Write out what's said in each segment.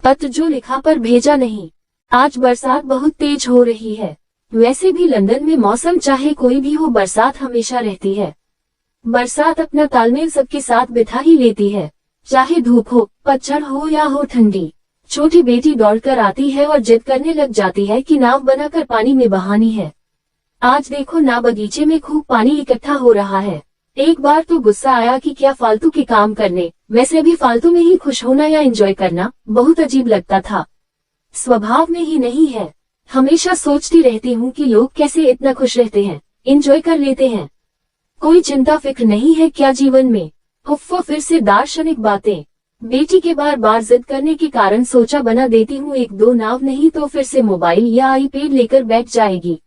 पत्र जो लिखा पर भेजा नहीं। आज बरसात बहुत तेज हो रही है। वैसे भी लंदन में मौसम चाहे कोई भी हो, बरसात हमेशा रहती है। बरसात अपना तालमेल सबके साथ बिठा ही लेती है, चाहे धूप हो, पतझड़ हो या हो ठंडी। छोटी बेटी दौड़कर आती है और जिद करने लग जाती है कि नाव बनाकर पानी में बहानी है। आज देखो ना, बगीचे में खूब पानी इकट्ठा हो रहा है। एक बार तो गुस्सा आया कि क्या फालतू के काम करने, वैसे भी फालतू में ही खुश होना या एंजॉय करना बहुत अजीब लगता था। स्वभाव में ही नहीं है। हमेशा सोचती रहती हूँ कि लोग कैसे इतना खुश रहते हैं, एंजॉय कर लेते हैं। कोई चिंता फिक्र नहीं है क्या जीवन में। उफ़्फ़, फिर से दार्शनिक बातें। बेटी के बार बार जिद करने के कारण सोचा बना देती हूँ एक दो नाव, नहीं तो फिर से मोबाइल या आईपैड लेकर बैठ जाएगी।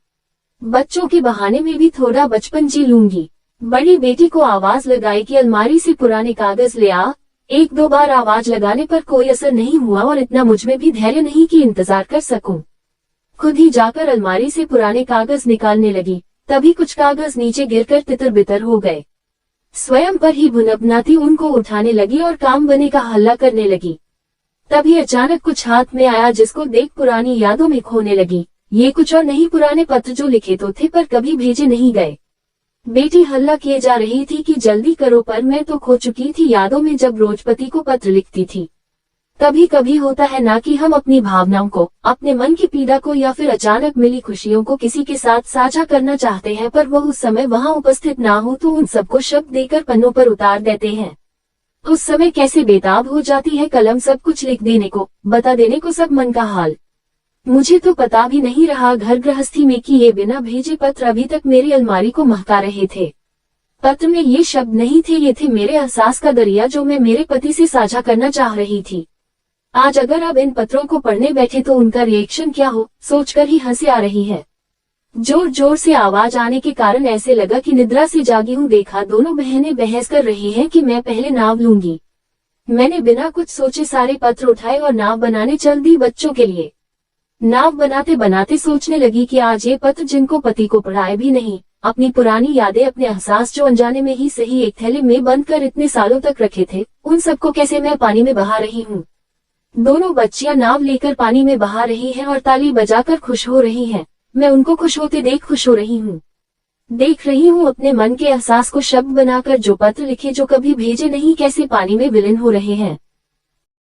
बच्चों के बहाने में भी थोड़ा बचपन जी लूंगी। बड़ी बेटी को आवाज लगाई कि अलमारी से पुराने कागज ले आ। एक दो बार आवाज लगाने पर कोई असर नहीं हुआ और इतना मुझमें भी धैर्य नहीं कि इंतजार कर सकूं। खुद ही जाकर अलमारी से पुराने कागज निकालने लगी, तभी कुछ कागज नीचे गिरकर तितर बितर हो गए। स्वयं पर ही भुनभुनाती उनको उठाने लगी और काम बने का हल्ला करने लगी। तभी अचानक कुछ हाथ में आया जिसको देख पुरानी यादों में खोने लगी। ये कुछ और नहीं, पुराने पत्र जो लिखे तो थे पर कभी भेजे नहीं गए। बेटी हल्ला किए जा रही थी कि जल्दी करो, पर मैं तो खो चुकी थी यादों में जब रोज पति को पत्र लिखती थी। कभी कभी होता है ना कि हम अपनी भावनाओं को, अपने मन की पीड़ा को या फिर अचानक मिली खुशियों को किसी के साथ साझा करना चाहते हैं, पर वो उस समय वहां उपस्थित ना हो तो उन सबको शब्द देकर पन्नों पर उतार देते हैं। उस समय कैसे बेताब हो जाती है कलम सब कुछ लिख देने को, बता देने को सब मन का हाल। मुझे तो पता भी नहीं रहा घर गृहस्थी में कि ये बिना भेजे पत्र अभी तक मेरी अलमारी को महका रहे थे। पत्र में ये शब्द नहीं थे, ये थे मेरे एहसास का दरिया जो मैं मेरे पति से साझा करना चाह रही थी। आज अगर अब इन पत्रों को पढ़ने बैठे तो उनका रिएक्शन क्या हो, सोचकर ही हंसी आ रही है। जोर जोर से आवाज आने के कारण ऐसे लगा कि निद्रा से जागी हूँ। देखा दोनों बहनें बहस कर रही हैं कि मैं पहले नाव लूंगी। मैंने बिना कुछ सोचे सारे पत्र उठाए और नाव बनाने चल दी बच्चों के लिए। नाव बनाते बनाते सोचने लगी कि आज ये पत्र जिनको पति को पढ़ाए भी नहीं, अपनी पुरानी यादें, अपने एहसास जो अनजाने में ही सही एक थैले में बंद कर इतने सालों तक रखे थे, उन सबको कैसे मैं पानी में बहा रही हूँ। दोनों बच्चियां नाव लेकर पानी में बहा रही हैं और ताली बजाकर खुश हो रही हैं। मैं उनको खुश होते देख खुश हो रही हूँ। देख रही हूँ अपने मन के एहसास को शब्द बनाकर जो पत्र लिखे जो कभी भेजे नहीं कैसे पानी में विलीन हो रहे हैं।